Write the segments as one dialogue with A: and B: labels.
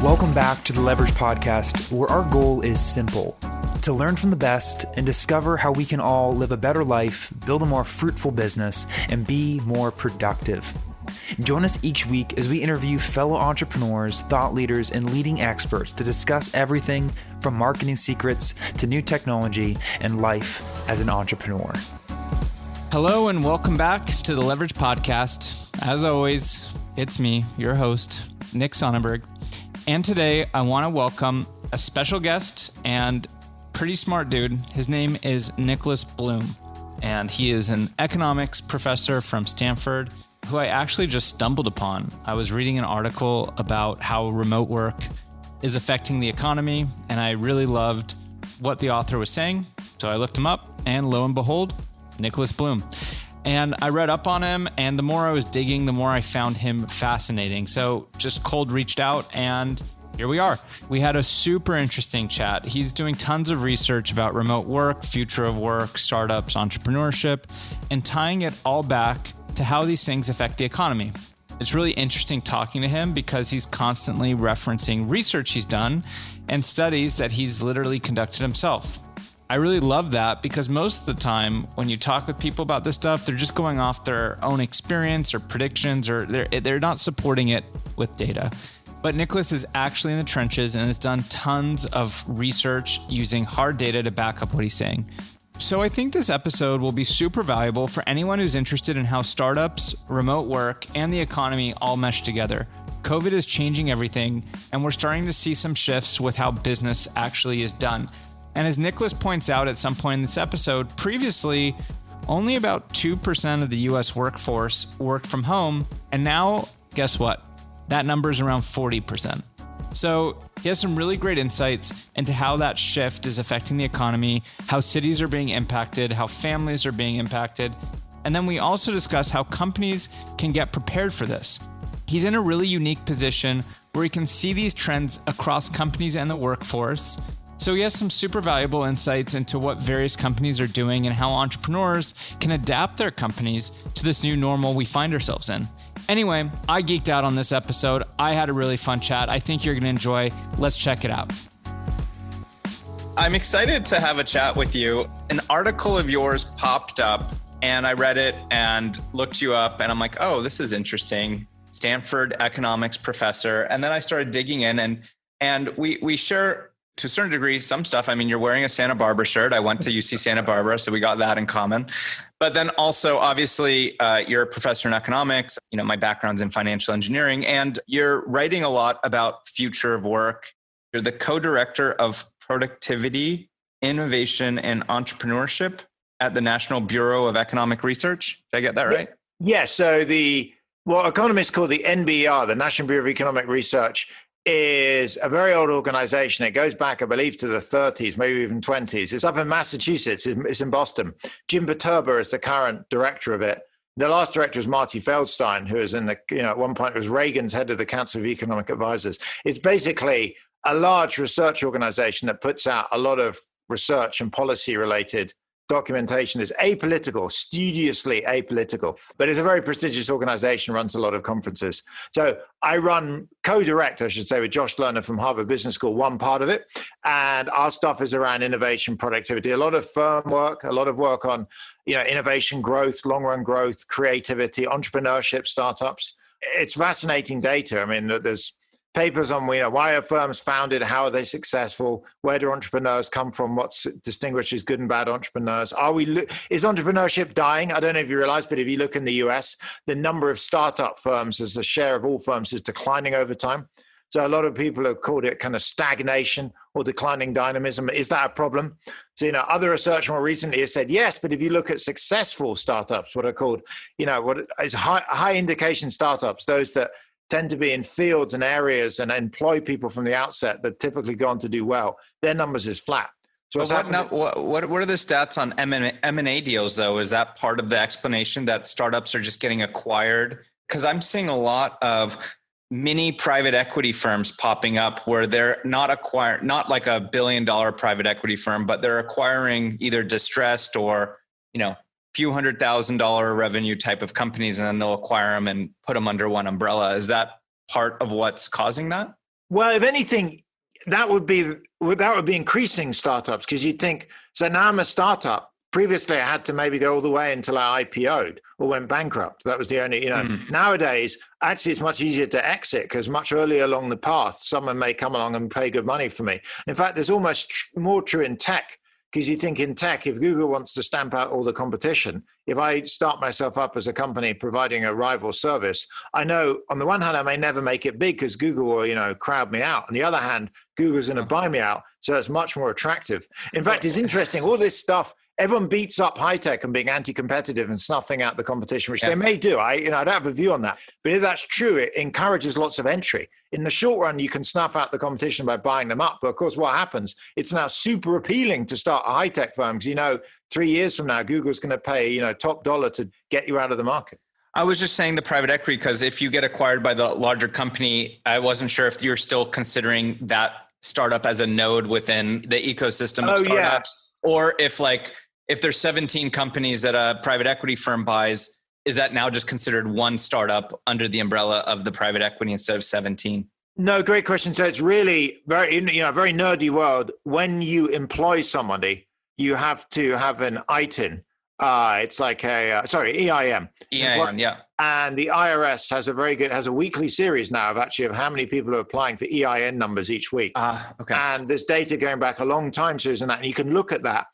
A: Welcome back to the Leverage Podcast, where our goal is simple: to learn from the best and discover how we can all live a better life, build a more fruitful business, and be more productive. Join us each week as we interview fellow entrepreneurs, thought leaders, and leading experts to discuss everything from marketing secrets to new technology and life as an entrepreneur.
B: Hello and welcome back to the Leverage Podcast. As always, it's me, your host, Nick Sonnenberg. And today I want to welcome a special guest and pretty smart dude. His name is Nicholas Bloom, and he is an economics professor from Stanford who I actually just stumbled upon. I was reading an article about how remote work is affecting the economy, and I really loved what the author was saying. So I looked him up, and lo and behold, Nicholas Bloom. And I read up on him, and the more I was digging, the more I found him fascinating. So just cold reached out, and here we are. We had a super interesting chat. He's doing tons of research about remote work, future of work, startups, entrepreneurship, and tying it all back to how these things affect the economy. It's really interesting talking to him because he's constantly referencing research he's done and studies that he's literally conducted himself. I really love that because most of the time when you talk with people about this stuff, they're just going off their own experience or predictions, or they're not supporting it with data. But Nicholas is actually in the trenches and has done tons of research using hard data to back up what he's saying. So I think this episode will be super valuable for anyone who's interested in how startups, remote work, and the economy all mesh together. COVID is changing everything, and we're starting to see some shifts with how business actually is done. And as Nicholas points out at some point in this episode, previously, only about 2% of the US workforce worked from home. And now, guess what? That number is around 40%. So he has some really great insights into how that shift is affecting the economy, how cities are being impacted, how families are being impacted. And then we also discuss how companies can get prepared for this. He's in a really unique position where he can see these trends across companies and the workforce. So he has some super valuable insights into what various companies are doing and how entrepreneurs can adapt their companies to this new normal we find ourselves in. Anyway, I geeked out on this episode. I had a really fun chat. I think you're going to enjoy. Let's check it out. I'm excited to have a chat with you. An article of yours popped up and I read it and looked you up and I'm like, oh, this is interesting. Stanford economics professor. And then I started digging in and we share to a certain degree some stuff. I mean, you're wearing a Santa Barbara shirt. I went to UC Santa Barbara, so we got that in common. But then also, obviously, you're a professor in economics. You know, my background's in financial engineering, and you're writing a lot about future of work. You're the co-director of productivity, innovation, and entrepreneurship at the National Bureau of Economic Research. Did I get that right?
C: Yeah. So what economists call the NBR, the National Bureau of Economic Research, is a very old organization. It goes back, I believe, to the 30s, maybe even 20s. It's up in Massachusetts. It's in Boston. Jim Viterbo is the current director of it. The last director is Marty Feldstein, who is at one point was Reagan's head of the Council of Economic Advisors. It's basically a large research organization that puts out a lot of research and policy related documentation. Is apolitical, studiously apolitical, but it's a very prestigious organization, runs a lot of conferences. So I co-direct, I should say, with Josh Lerner from Harvard Business School, one part of it. And our stuff is around innovation, productivity, a lot of firm work, a lot of work on, innovation, growth, long-run growth, creativity, entrepreneurship, startups. It's fascinating data. I mean, there's papers on why are firms founded, how are they successful, where do entrepreneurs come from, what distinguishes good and bad entrepreneurs. Is entrepreneurship dying? I don't know if you realize, but if you look in the US, the number of startup firms as a share of all firms is declining over time. So a lot of people have called it kind of stagnation or declining dynamism. Is that a problem? So, other research more recently has said yes, but if you look at successful startups, what are called, what is high indication startups, those that tend to be in fields and areas and employ people from the outset that typically go on to do well, their numbers is flat. So
B: what are the stats on M&A deals, though? Is that part of the explanation that startups are just getting acquired? Because I'm seeing a lot of mini private equity firms popping up where they're not like a $1 billion private equity firm, but they're acquiring either distressed or, few $100,000 revenue type of companies, and then they'll acquire them and put them under one umbrella. Is that part of what's causing that?
C: Well, if anything, that would be increasing startups, because you'd think, so now I'm a startup. Previously, I had to maybe go all the way until I IPO'd or went bankrupt. That was the only, Nowadays, actually, it's much easier to exit because much earlier along the path, someone may come along and pay good money for me. In fact, there's almost more true in tech, because you think in tech, if Google wants to stamp out all the competition, if I start myself up as a company providing a rival service, I know on the one hand, I may never make it big because Google will, crowd me out. On the other hand, Google's going to buy me out. So it's much more attractive. In fact, it's interesting, all this stuff, everyone beats up high tech and being anti-competitive and snuffing out the competition, which they may do. I don't have a view on that. But if that's true, it encourages lots of entry. In the short run, you can snuff out the competition by buying them up. But of course, what happens? It's now super appealing to start a high tech firm because, 3 years from now, Google's going to pay, top dollar to get you out of the market.
B: I was just saying the private equity, because if you get acquired by the larger company, I wasn't sure if you're still considering that startup as a node within the ecosystem of startups, or if there's 17 companies that a private equity firm buys, is that now just considered one startup under the umbrella of the private equity instead of 17?
C: No, great question. So it's really very nerdy world. When you employ somebody, you have to have an ITIN. It's like EIM.
B: EIM, yeah.
C: And the IRS has a weekly series now of how many people are applying for EIN numbers each week.
B: Okay.
C: And there's data going back a long time, Susan, and you can look at that.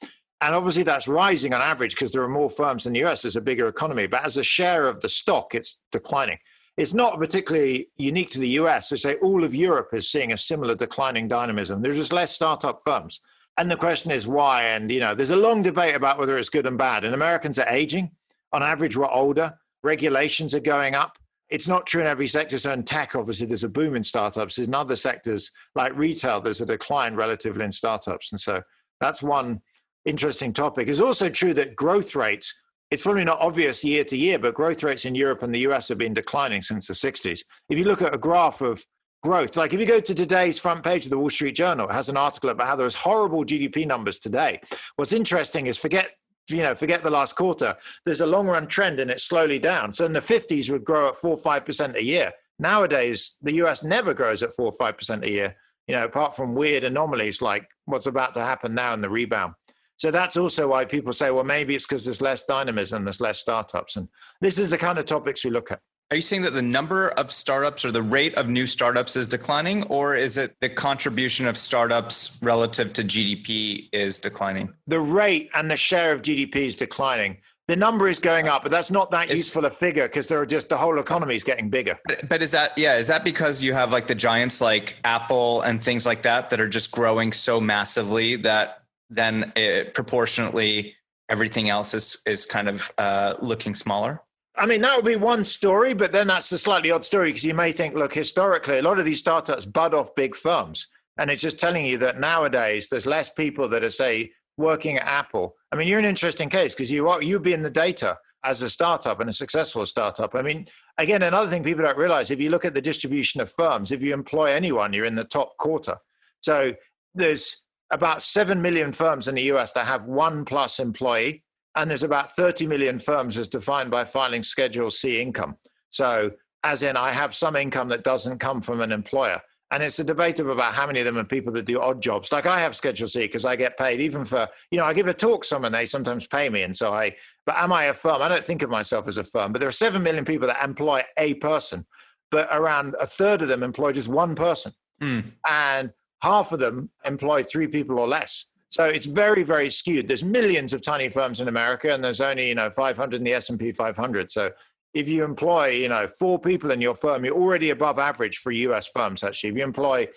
C: And obviously that's rising on average because there are more firms in the US. There's a bigger economy, but as a share of the stock, it's declining. It's not particularly unique to the US. I say all of Europe is seeing a similar declining dynamism. There's just less startup firms. And the question is why? And, there's a long debate about whether it's good and bad. And Americans are aging. On average, we're older. Regulations are going up. It's not true in every sector. So in tech, obviously, there's a boom in startups. In other sectors like retail, there's a decline relatively in startups. And so that's one interesting topic. It's also true that growth rates, it's probably not obvious year to year, but growth rates in Europe and the US have been declining since the 60s. If you look at a graph of growth, like if you go to today's front page of the Wall Street Journal, it has an article about how there's horrible GDP numbers today. What's interesting is forget the last quarter. There's a long run trend and it's slowly down. So in the 50s would grow at 4 or 5% a year. Nowadays, the US never grows at 4 or 5% a year, apart from weird anomalies like what's about to happen now in the rebound. So that's also why people say, well, maybe it's because there's less dynamism, there's less startups. And this is the kind of topics we look at.
B: Are you saying that the number of startups or the rate of new startups is declining, or is it the contribution of startups relative to GDP is declining? The
C: rate and the share of GDP is declining. The number is going up, but that's not that useful a figure because the whole economy is getting bigger.
B: But is that because you have like the giants like Apple and things like that are just growing so massively that then proportionately everything else is kind of looking smaller?
C: I mean, that would be one story, but then that's the slightly odd story because you may think, look, historically, a lot of these startups bud off big firms. And it's just telling you that nowadays there's less people that are, say, working at Apple. I mean, you're an interesting case because you'd be in the data as a startup and a successful startup. I mean, again, another thing people don't realize, if you look at the distribution of firms, if you employ anyone, you're in the top quarter. So there's about 7 million firms in the US that have 1+ employee. And there's about 30 million firms as defined by filing Schedule C income. So as in, I have some income that doesn't come from an employer. And it's a debate about how many of them are people that do odd jobs. Like I have Schedule C because I get paid even for, I give a talk somewhere and they sometimes pay me. And so but am I a firm? I don't think of myself as a firm, but there are 7 million people that employ a person, but around a third of them employ just one person. And half of them employ 3 people or less. So it's very, very skewed. There's millions of tiny firms in America, and there's only 500 in the S&P 500. So if you employ 4 people in your firm, you're already above average for US firms. Actually, if you employ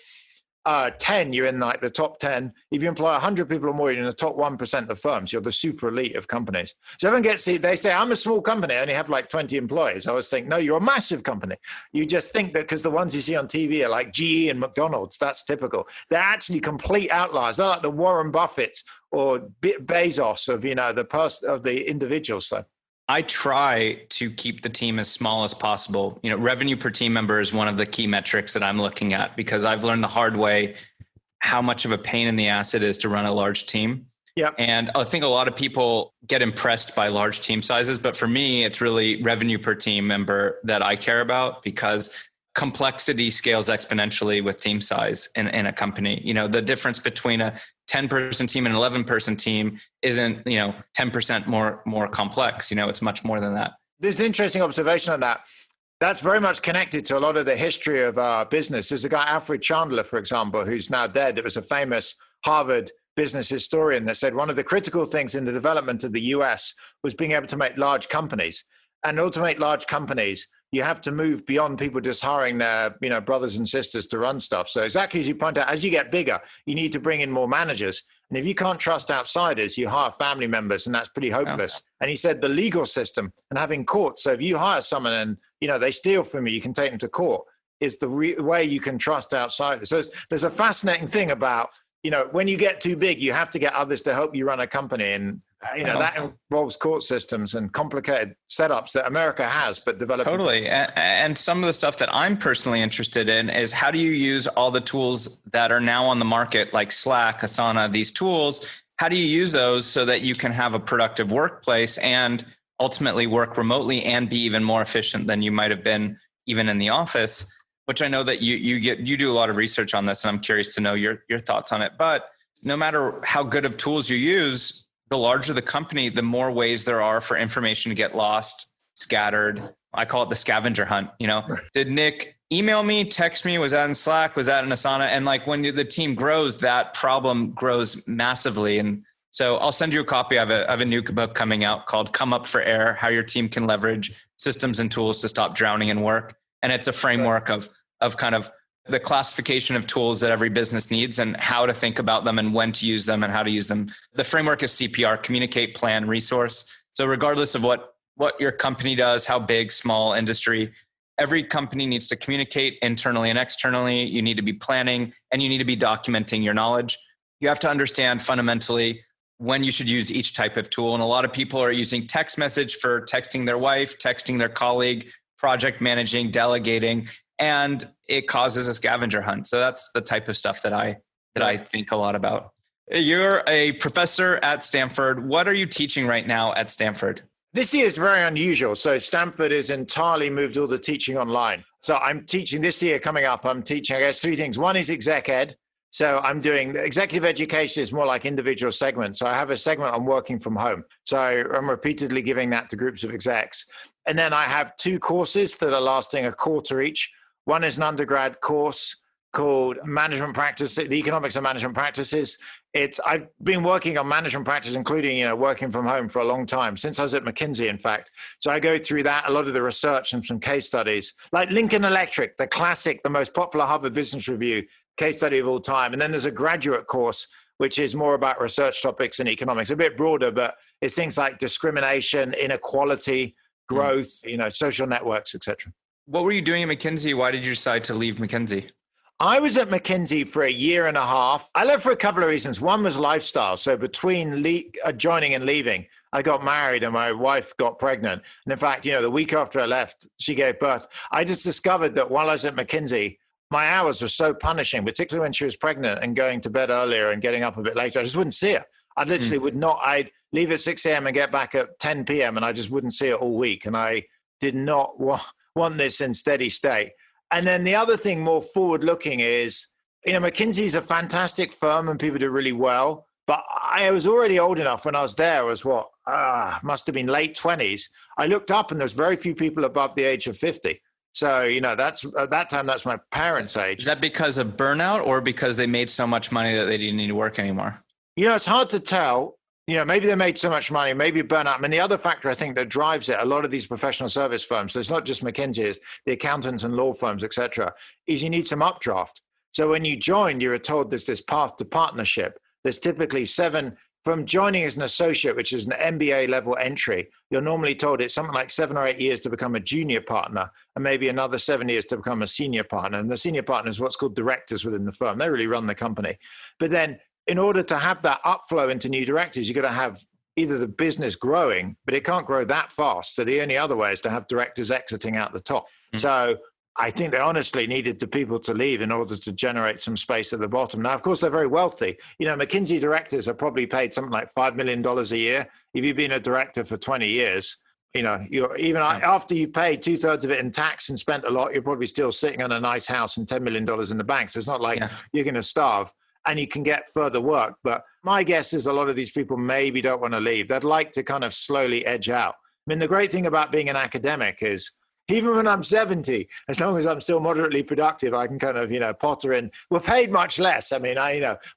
C: 10, you're in like the top 10. If you employ 100 people or more, you're in the top 1% of firms. You're the super elite of companies. So everyone they say, I'm a small company. I only have like 20 employees. I always think, no, you're a massive company. You just think that because the ones you see on TV are like GE and McDonald's, that's typical. They're actually complete outliers. They're like the Warren Buffetts or Bezos of the individuals. So
B: I try to keep the team as small as possible. Revenue per team member is one of the key metrics that I'm looking at because I've learned the hard way how much of a pain in the ass it is to run a large team.
C: Yeah.
B: And I think a lot of people get impressed by large team sizes, but for me, it's really revenue per team member that I care about because complexity scales exponentially with team size in a company. The difference between a 10-person team and an 11-person team isn't, 10% more complex. It's much more than that.
C: There's an interesting observation on that. That's very much connected to a lot of the history of our business. There's a guy, Alfred Chandler, for example, who's now dead. It was a famous Harvard business historian that said one of the critical things in the development of the US was being able to make large companies. And in order to make large companies, you have to move beyond people just hiring their, brothers and sisters to run stuff. So exactly as you point out, as you get bigger, you need to bring in more managers. And if you can't trust outsiders, you hire family members, and that's pretty hopeless. Yeah. And he said the legal system and having courts. So if you hire someone and, they steal from you, you can take them to court, is the way you can trust outsiders. So there's a fascinating thing about, when you get too big, you have to get others to help you run a company. And, that involves court systems and complicated setups that America has, but developed.
B: Totally. And some of the stuff that I'm personally interested in is how do you use all the tools that are now on the market, like Slack, Asana, these tools, how do you use those so that you can have a productive workplace and ultimately work remotely and be even more efficient than you might have been even in the office, which I know that you do a lot of research on this, and I'm curious to know your thoughts on it. But no matter how good of tools you use, the larger the company, the more ways there are for information to get lost, scattered. I call it the scavenger hunt. Did Nick email me, text me? Was that in Slack? Was that in Asana? And when the team grows, that problem grows massively. And so I'll send you a copy of a new book coming out called Come Up for Air, How Your Team Can Leverage Systems and Tools to Stop Drowning in Work. And it's a framework of kind of the classification of tools that every business needs and how to think about them and when to use them and how to use them. The framework is CPR, communicate, plan, resource. So regardless of what your company does, how big, small, industry, every company needs to communicate internally and externally. You need to be planning and you need to be documenting your knowledge. You have to understand fundamentally when you should use each type of tool. And a lot of people are using text message for texting their wife, texting their colleague, project managing, delegating, and it causes a scavenger hunt. So that's the type of stuff that I think a lot about. You're a professor at Stanford. What are you teaching right now at Stanford?
C: This year is very unusual. So Stanford has entirely moved all the teaching online. So I'm teaching this year coming up. I'm teaching, I guess, three things. One is exec ed. So I'm doing executive education is more like individual segments. So I have a segment on working from home. So I'm repeatedly giving that to groups of execs. And then I have two courses that are lasting a quarter each. One is an undergrad course called Management Practice, the Economics of Management Practices. I've been working on management practice, including, working from home for a long time, since I was at McKinsey, in fact. So I go through that, a lot of the research and some case studies, like Lincoln Electric, the classic, the most popular Harvard Business Review case study of all time. And then there's a graduate course, which is more about research topics in economics, a bit broader, but it's things like discrimination, inequality, growth, social networks, etc.
B: What were you doing at McKinsey? Why did you decide to leave McKinsey?
C: I was at McKinsey for a year and a half. I left for a couple of reasons. One was lifestyle. So between joining and leaving, I got married and my wife got pregnant. And in fact, the week after I left, she gave birth. I just discovered that while I was at McKinsey, my hours were so punishing, particularly when she was pregnant and going to bed earlier and getting up a bit later. I just wouldn't see her. I literally would not. I'd leave at 6 a.m. and get back at 10 p.m. and I just wouldn't see her all week. And I did not want this in steady state. And then the other thing more forward looking is, McKinsey is a fantastic firm and people do really well. But I was already old enough when I was there. I was must have been late 20s. I looked up and there's very few people above the age of 50. So, that's at that time, that's my parents' age.
B: Is that because of burnout or because they made so much money that they didn't need to work anymore?
C: It's hard to tell. Maybe they made so much money, maybe burnout. I mean, the other factor I think that drives it, a lot of these professional service firms, so it's not just McKinsey, it's the accountants and law firms, et cetera, is you need some updraft. So when you join, you're told there's this path to partnership. There's typically 7, from joining as an associate, which is an MBA level entry, you're normally told it's something like 7 or 8 years to become a junior partner and maybe another 7 years to become a senior partner. And the senior partner is what's called directors within the firm. They really run the company. But then in order to have that upflow into new directors, you've got to have either the business growing, but it can't grow that fast. So the only other way is to have directors exiting out the top. So I think they honestly needed the people to leave in order to generate some space at the bottom. Now, of course, they're very wealthy. McKinsey directors are probably paid something like $5 million a year. If you've been a director for 20 years, You're even after you pay 2/3 of it in tax and spent a lot, you're probably still sitting on a nice house and $10 million in the bank. So it's not like you're going to starve, and you can get further work. But my guess is a lot of these people maybe don't want to leave. They'd like to kind of slowly edge out. I mean, the great thing about being an academic is even when I'm 70, as long as I'm still moderately productive, I can kind of, potter in. We're paid much less. I mean,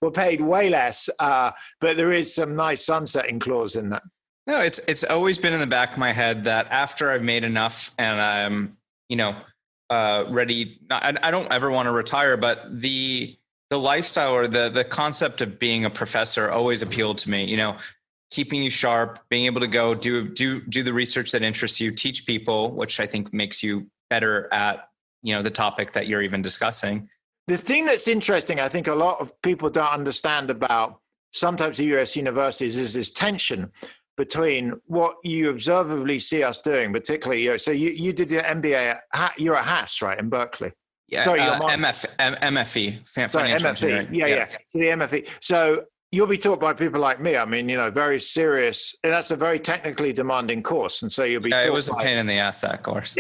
C: we're paid way less, but there is some nice sunsetting clause in that.
B: No, it's always been in the back of my head that after I've made enough and I'm, ready, I don't ever want to retire, but the lifestyle or the concept of being a professor always appealed to me, keeping you sharp, being able to go do the research that interests you, teach people, which I think makes you better at, the topic that you're even discussing.
C: The thing that's interesting, I think a lot of people don't understand about some types of US universities is this tension between what you observably see us doing, particularly, so you did your MBA, you're at HAS, right, in Berkeley?
B: Yeah, sorry, MFE. Financial engineering.
C: Yeah. So the MFE. So you'll be taught by people like me. I mean, very serious. That's a very technically demanding course. And so you'll be taught
B: it was a pain in the ass, that course.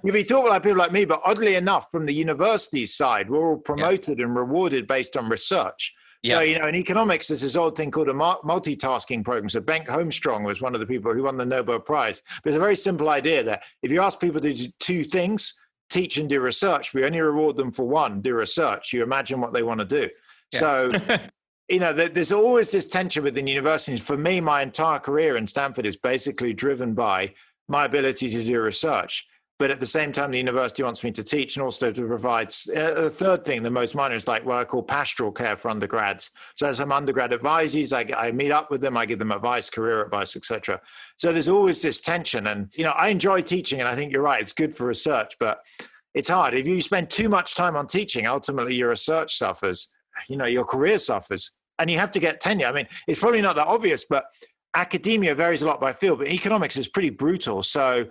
C: You'll be taught by people like me, but oddly enough, from the university side, we're all promoted and rewarded based on research. So, in economics, there's this old thing called a multitasking program. So Bengt Holmström was one of the people who won the Nobel Prize. But it's a very simple idea that if you ask people to do two things, teach and do research, we only reward them for one, do research. You imagine what they want to do. Yeah. So, there's always this tension within universities. For me, my entire career in Stanford is basically driven by my ability to do research. But at the same time, the university wants me to teach and also to provide the third thing, the most minor, is like what I call pastoral care for undergrads. So as I'm undergrad advisees, I meet up with them, I give them advice, career advice, etc. So there's always this tension. And, I enjoy teaching, and I think you're right, it's good for research, but it's hard. If you spend too much time on teaching, ultimately your research suffers, your career suffers, and you have to get tenure. I mean, it's probably not that obvious, but academia varies a lot by field, but economics is pretty brutal. So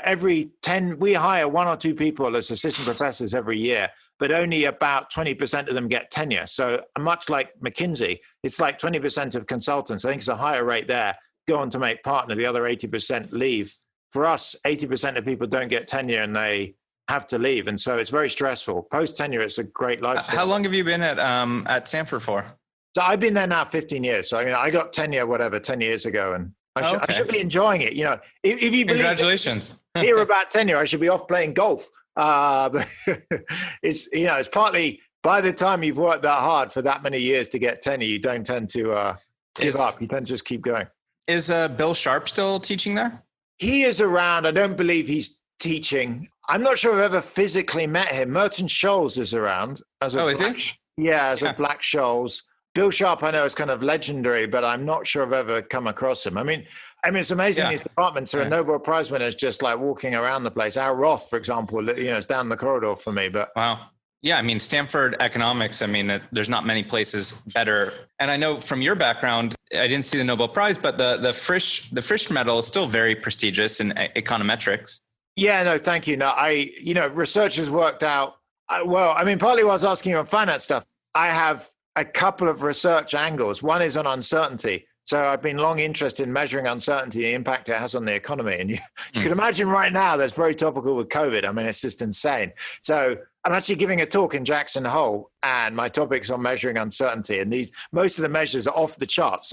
C: every 10, we hire 1 or 2 people as assistant professors every year, but only about 20% of them get tenure. So much like McKinsey, it's like 20% of consultants. I think it's a higher rate there, go on to make partner. The other 80% leave. For us, 80% of people don't get tenure and they have to leave. And so it's very stressful. Post-tenure, it's a great lifestyle.
B: How long have you been at Stanford for?
C: So I've been there now 15 years. So I got tenure, 10 years ago. And I should be enjoying it. If you believe
B: congratulations.
C: Hear about tenure, I should be off playing golf. But it's partly by the time you've worked that hard for that many years to get tenure, you don't tend to give up. You tend to just keep going.
B: Is Bill Sharp still teaching there?
C: He is around. I don't believe he's teaching. I'm not sure I've ever physically met him. Merton Scholes is around. Is he? Yeah, as a Black Scholes. Bill Sharp, I know, is kind of legendary, but I'm not sure I've ever come across him. I mean, it's amazing. These departments are Nobel Prize winners just like walking around the place. Al Roth, for example, is down the corridor for me. But
B: wow. Yeah, I mean, Stanford economics, there's not many places better. And I know from your background, I didn't see the Nobel Prize, but the Frisch medal is still very prestigious in econometrics.
C: Yeah, no, thank you. No, research has worked out well. Partly why I was asking you on finance stuff, I have a couple of research angles. One is on uncertainty. So I've been long interested in measuring uncertainty, the impact it has on the economy. And you can imagine right now that's very topical with COVID. It's just insane. So I'm actually giving a talk in Jackson Hole, and my topic's on measuring uncertainty. And most of the measures are off the charts.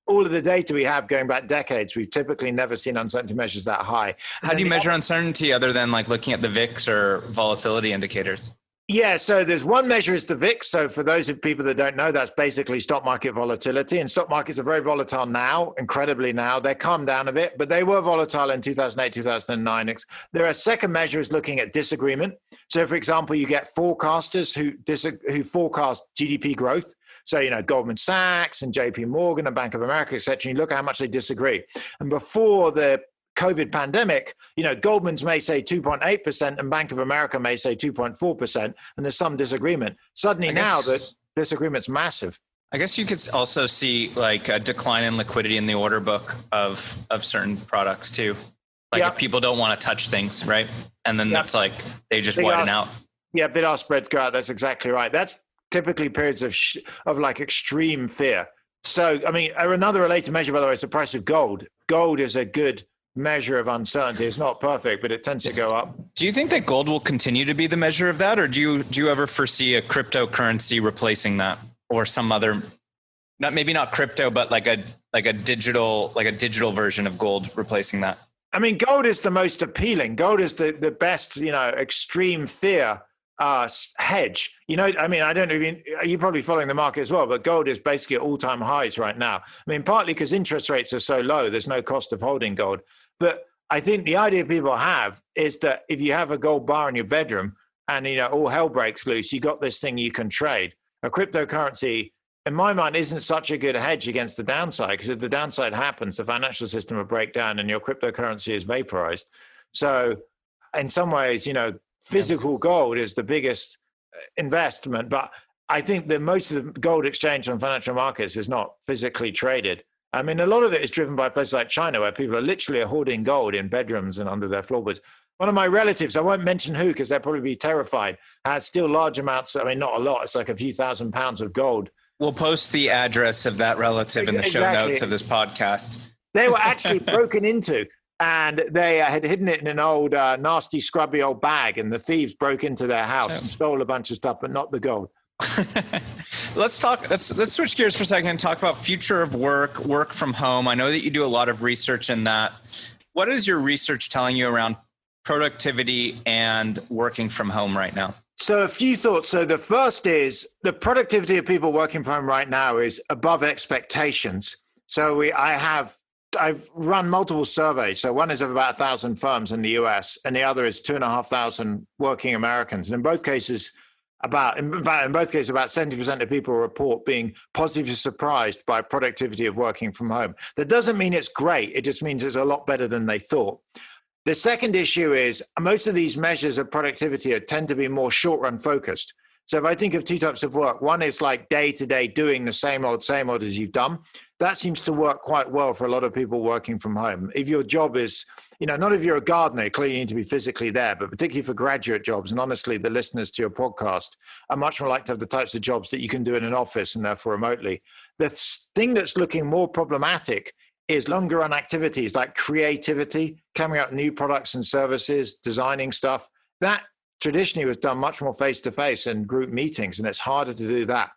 C: All of the data we have going back decades, we've typically never seen uncertainty measures that high.
B: How do you measure uncertainty other than like looking at the VIX or volatility indicators?
C: Yeah, so there's one measure is the VIX. So for those of people that don't know, that's basically stock market volatility. And stock markets are very volatile now, incredibly now. They calmed down a bit, but they were volatile in 2008, 2009. There are second measure is looking at disagreement. So for example, you get forecasters who forecast GDP growth. So, Goldman Sachs and JP Morgan and Bank of America, et cetera. You look at how much they disagree. And before the COVID pandemic, Goldman's may say 2.8% and Bank of America may say 2.4%, and there's some disagreement. Suddenly now the disagreement's massive.
B: I guess you could also see like a decline in liquidity in the order book of certain products too. Like if people don't want to touch things, right? And then that's like, they just widen out.
C: Yeah, bid-ask spreads go out. That's exactly right. That's typically periods of like extreme fear. So, I mean, another related measure, by the way, is the price of gold. Gold is a good measure of uncertainty. It's not perfect, but it tends to go up.
B: Do you think that gold will continue to be the measure of that, or do you ever foresee a cryptocurrency replacing that, or some other, maybe not crypto, but like a digital version of gold replacing that?
C: I mean, gold is the most appealing. Gold is the best, extreme fear hedge. I mean, I don't even, you're probably following the market as well, but gold is basically at all-time highs right now. I mean, partly because interest rates are so low, there's no cost of holding gold. But I think the idea people have is that if you have a gold bar in your bedroom and, all hell breaks loose, you got this thing you can trade. A cryptocurrency, in my mind, isn't such a good hedge against the downside, because if the downside happens, the financial system will break down and your cryptocurrency is vaporized. So in some ways, physical gold is the biggest investment, but I think that most of the gold exchange on financial markets is not physically traded. I mean, a lot of it is driven by places like China, where people are literally hoarding gold in bedrooms and under their floorboards. One of my relatives, I won't mention who because they'll probably be terrified, has still large amounts, I mean, not a lot, it's like a few £1,000s of gold.
B: We'll post the address of that relative in the show notes of this podcast.
C: They were actually broken into, and they had hidden it in an old, nasty, scrubby old bag, and the thieves broke into their house and stole a bunch of stuff, but not the gold.
B: Let's switch gears for a second and talk about future of work from home. I know that you do a lot of research in that. What is your research telling you around productivity and working from home right now?
C: So a few thoughts. So the first is the productivity of people working from home right now is above expectations. So I've run multiple surveys. So one is of about 1,000 firms in the US, and the other is 2,500 working Americans. And in both cases, about 70% of people report being positively surprised by productivity of working from home. That doesn't mean it's great. It just means it's a lot better than they thought. The second issue is most of these measures of productivity tend to be more short-run focused. So if I think of two types of work, one is like day-to-day doing the same old as you've done. That seems to work quite well for a lot of people working from home. If your job is, not if you're a gardener, clearly you need to be physically there, but particularly for graduate jobs, and honestly, the listeners to your podcast are much more likely to have the types of jobs that you can do in an office and therefore remotely. The thing that's looking more problematic is longer run activities like creativity, coming out new products and services, designing stuff. That traditionally was done much more face-to-face in group meetings, and it's harder to do that.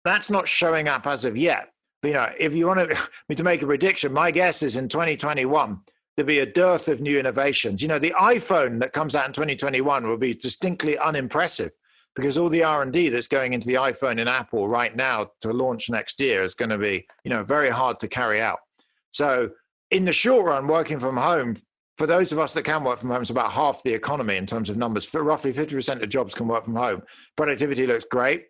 C: That's not showing up as of yet. But, if you want me to make a prediction, my guess is in 2021, there'll be a dearth of new innovations. The iPhone that comes out in 2021 will be distinctly unimpressive because all the R&D that's going into the iPhone in Apple right now to launch next year is going to be, very hard to carry out. So in the short run, working from home, for those of us that can work from home, it's about half the economy in terms of numbers. For roughly 50% of jobs can work from home. Productivity looks great.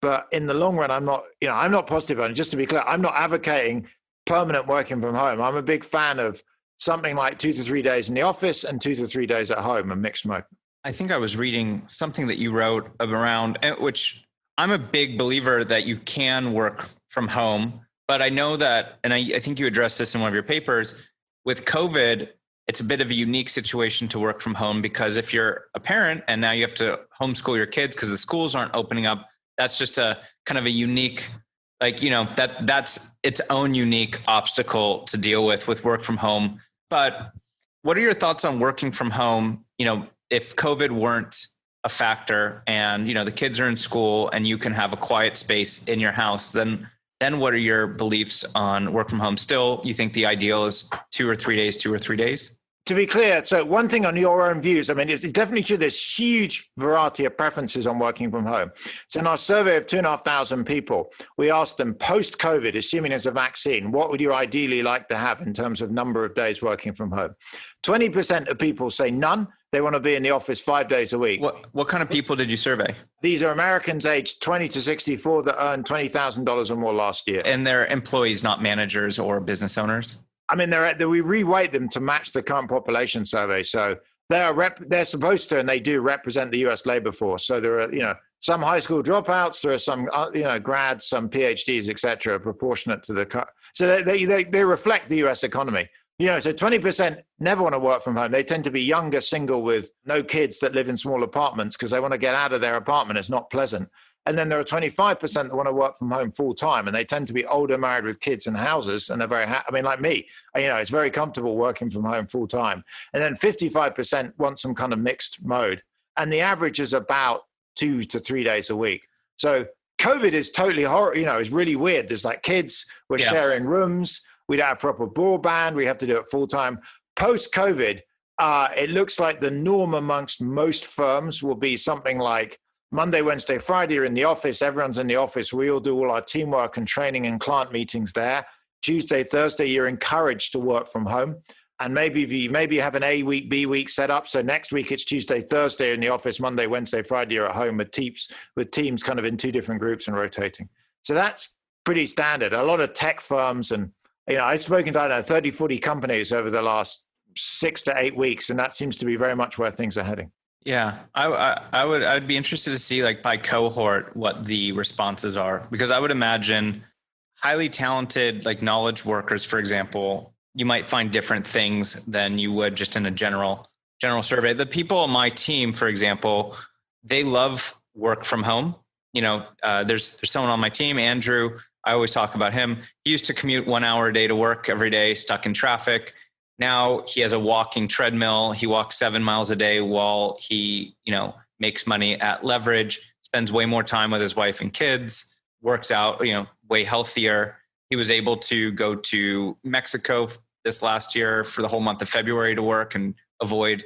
C: But in the long run, I'm not positive on it. Just to be clear, I'm not advocating permanent working from home. I'm a big fan of something like 2 to 3 days in the office and 2 to 3 days at home and mixed mode.
B: I think I was reading something that you wrote around, which I'm a big believer that you can work from home. But I know that, and I think you addressed this in one of your papers, with COVID, it's a bit of a unique situation to work from home because if you're a parent and now you have to homeschool your kids because the schools aren't opening up, that's just a kind of a unique, that's its own unique obstacle to deal with work from home. But what are your thoughts on working from home? If COVID weren't a factor and, the kids are in school and you can have a quiet space in your house, then what are your beliefs on work from home? Still, you think the ideal is 2 or 3 days?
C: To be clear, so one thing on your own views, it's definitely true there's huge variety of preferences on working from home. So in our survey of 2,500 people, we asked them post-COVID, assuming there's a vaccine, what would you ideally like to have in terms of number of days working from home? 20% of people say none. They want to be in the office 5 days a week.
B: What kind of people did you survey?
C: These are Americans aged 20 to 64 that earned $20,000 or more last year.
B: And they're employees, not managers or business owners?
C: We reweight them to match the current population survey. So they're supposed to, and they do represent the US labor force. So there are, some high school dropouts, there are some, grads, some PhDs, et cetera, proportionate to the, so they reflect the US economy. So 20% never want to work from home. They tend to be younger, single with no kids that live in small apartments because they want to get out of their apartment. It's not pleasant. And then there are 25% that want to work from home full time. And they tend to be older, married with kids and houses. And they're very like me, it's very comfortable working from home full time. And then 55% want some kind of mixed mode. And the average is about 2 to 3 days a week. So COVID is totally horrible. It's really weird. There's like kids, we're sharing rooms. We don't have proper broadband. We have to do it full time. Post-COVID, it looks like the norm amongst most firms will be something like Monday, Wednesday, Friday, you're in the office. Everyone's in the office. We all do all our teamwork and training and client meetings there. Tuesday, Thursday, you're encouraged to work from home. And maybe you have an A week, B week set up. So next week it's Tuesday, Thursday in the office. Monday, Wednesday, Friday, you're at home with teams kind of in 2 different groups and rotating. So that's pretty standard. A lot of tech firms and, I've spoken to, 30, 40 companies over the last 6 to 8 weeks. And that seems to be very much where things are heading.
B: Yeah, I'd be interested to see like by cohort what the responses are, because I would imagine highly talented like knowledge workers, for example, you might find different things than you would just in a general survey. The people on my team, for example, they love work from home. There's someone on my team, Andrew. I always talk about him. He used to commute 1 hour a day to work every day, stuck in traffic. Now he has a walking treadmill. He walks 7 miles a day while he, makes money at Leverage, spends way more time with his wife and kids, works out, way healthier. He was able to go to Mexico this last year for the whole month of February to work and avoid,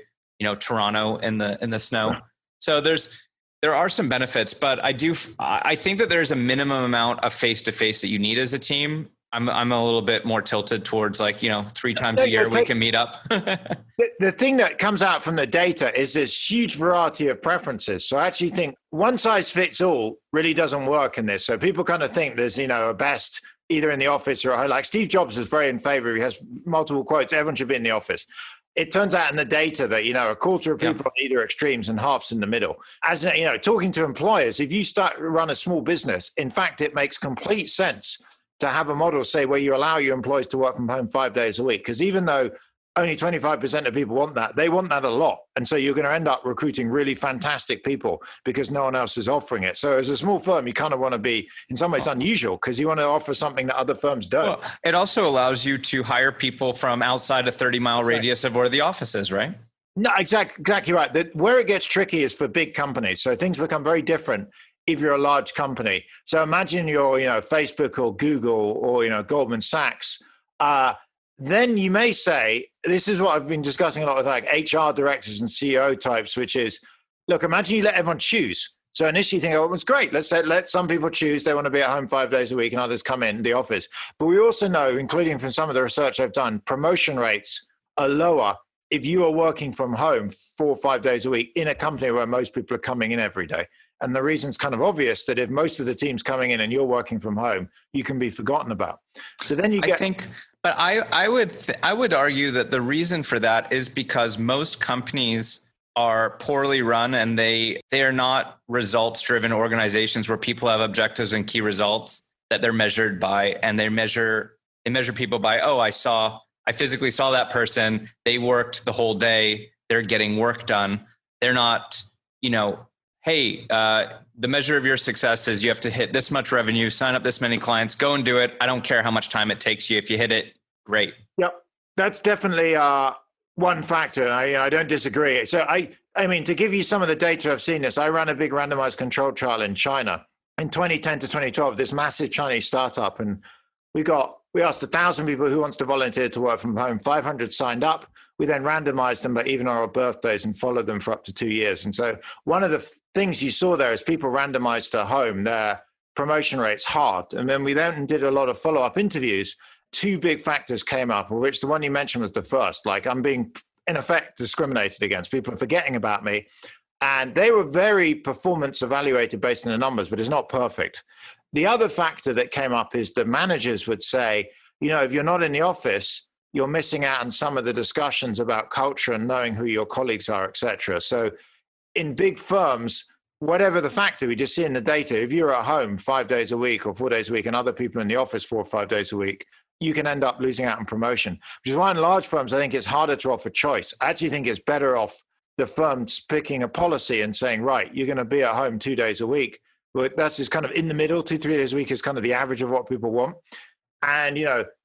B: Toronto in the snow. So there are some benefits, but I think that there's a minimum amount of face-to-face that you need as a team. I'm a little bit more tilted towards 3 times a year we can meet up.
C: The thing that comes out from the data is this huge variety of preferences. So I actually think one size fits all really doesn't work in this. So people kind of think there's, a best either in the office or at home. Like Steve Jobs is very in favor. He has multiple quotes. Everyone should be in the office. It turns out in the data that, a quarter of people are either extremes and half's in the middle. As talking to employers, if you start to run a small business, in fact, it makes complete sense to have a model, say, where you allow your employees to work from home 5 days a week. Because even though only 25% of people want that, they want that a lot. And so you're going to end up recruiting really fantastic people because no one else is offering it. So as a small firm, you kind of want to be, in some ways, unusual because you want to offer something that other firms don't.
B: Well, it also allows you to hire people from outside a 30-mile radius of where the office is, right?
C: No, exactly right. Where it gets tricky is for big companies. So things become very different if you're a large company. So imagine you're, Facebook or Google or, Goldman Sachs. Then you may say, this is what I've been discussing a lot with like HR directors and CEO types, which is, look, imagine you let everyone choose. So initially you think, oh, it was great. Let some people choose. They want to be at home 5 days a week and others come in the office. But we also know, including from some of the research I've done, promotion rates are lower if you are working from home 4 or 5 days a week in a company where most people are coming in every day. And the reason's kind of obvious that if most of the team's coming in and you're working from home, you can be forgotten about. So then you get...
B: But I would argue that the reason for that is because most companies are poorly run and they are not results-driven organizations where people have objectives and key results that they're measured by, and they measure people by, I physically saw that person, they worked the whole day, they're getting work done. They're not, hey, the measure of your success is you have to hit this much revenue, sign up this many clients, go and do it. I don't care how much time it takes you. If you hit it, great.
C: Yep. That's definitely one factor. And I don't disagree. So I mean, to give you some of the data, I've seen this. I ran a big randomized control trial in China in 2010 to 2012, this massive Chinese startup. And we asked 1,000 people who wants to volunteer to work from home. 500 signed up. We then randomized them by even our birthdays and followed them for up to 2 years. And so one of the things you saw there is people randomized to home, their promotion rates halved. And then we then did a lot of follow-up interviews. 2 big factors came up, of which the one you mentioned was the first. Like, I'm being, in effect, discriminated against. People are forgetting about me. And they were very performance evaluated based on the numbers, but it's not perfect. The other factor that came up is the managers would say, if you're not in the office, you're missing out on some of the discussions about culture and knowing who your colleagues are, et cetera. So in big firms, whatever the factor, we just see in the data, if you're at home 5 days a week or 4 days a week and other people in the office 4 or 5 days a week, you can end up losing out on promotion, which is why in large firms, I think it's harder to offer choice. I actually think it's better off the firms picking a policy and saying, right, you're going to be at home 2 days a week. But that's just kind of in the middle. 2-3 days a week is kind of the average of what people want. And,